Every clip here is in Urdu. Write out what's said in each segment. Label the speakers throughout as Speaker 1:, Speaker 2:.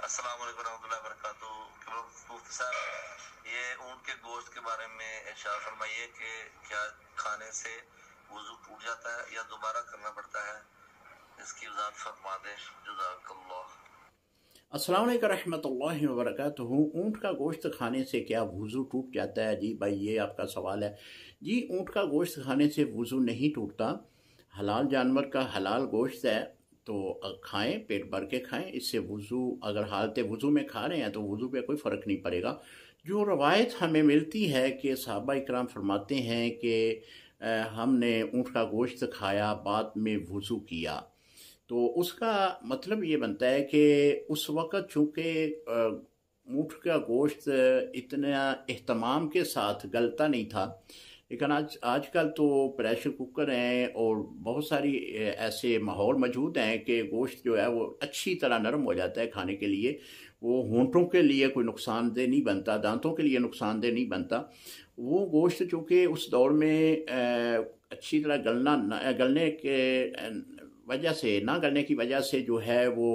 Speaker 1: السلام علیکم ورحمۃ اللہ وبرکاتہ۔ مفتی صاحب، یہ اونٹ کے گوشت کے بارے میں ارشاد فرمائیے کہ کیا کھانے سے وضو ٹوٹ جاتا ہے یا دوبارہ کرنا پڑتا ہے؟ اس کی وضاحت فرما دیں، جزاک اللہ۔
Speaker 2: السلام علیکم رحمۃ اللہ وبرکاتہ۔ اونٹ کا گوشت کھانے سے کیا وضو ٹوٹ جاتا ہے؟ جی بھائی، یہ آپ کا سوال ہے۔ جی، اونٹ کا گوشت کھانے سے وضو نہیں ٹوٹتا۔ حلال جانور کا حلال گوشت ہے تو کھائیں، پیٹ بھر کے کھائیں۔ اس سے وضو، اگر حالت وضو میں کھا رہے ہیں تو وضو پہ کوئی فرق نہیں پڑے گا۔ جو روایت ہمیں ملتی ہے کہ صحابہ اکرام فرماتے ہیں کہ ہم نے اونٹ کا گوشت کھایا، بعد میں وضو کیا، تو اس کا مطلب یہ بنتا ہے کہ اس وقت چونکہ اونٹ کا گوشت اتنا اہتمام کے ساتھ گلتا نہیں تھا، لیکن آج کل تو پریشر کوکر ہیں اور بہت ساری ایسے ماحول موجود ہیں کہ گوشت جو ہے وہ اچھی طرح نرم ہو جاتا ہے کھانے کے لیے۔ وہ ہونٹوں کے لیے کوئی نقصان دہ نہیں بنتا، دانتوں کے لیے نقصان دہ نہیں بنتا۔ وہ گوشت چونکہ اس دور میں اچھی طرح گلنے کے وجہ سے، نہ گلنے کی وجہ سے جو ہے وہ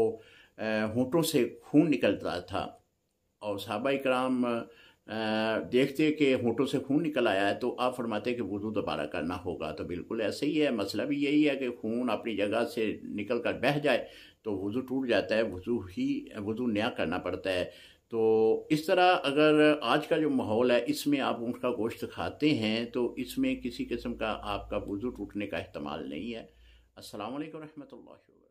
Speaker 2: ہونٹوں سے خون نکلتا تھا، اور صحابہ کرام دیکھتے کہ ہونٹوں سے خون نکل آیا ہے تو آپ فرماتے کہ وضو دوبارہ کرنا ہوگا۔ تو بالکل ایسے ہی ہے، مسئلہ بھی یہی ہے کہ خون اپنی جگہ سے نکل کر بہہ جائے تو وضو ٹوٹ جاتا ہے، وضو نیا کرنا پڑتا ہے۔ تو اس طرح اگر آج کا جو ماحول ہے اس میں آپ اونٹ کا گوشت کھاتے ہیں تو اس میں کسی قسم کا آپ کا وضو ٹوٹنے کا احتمال نہیں ہے۔ السلام علیکم ورحمۃ اللہ وبرکاتہ۔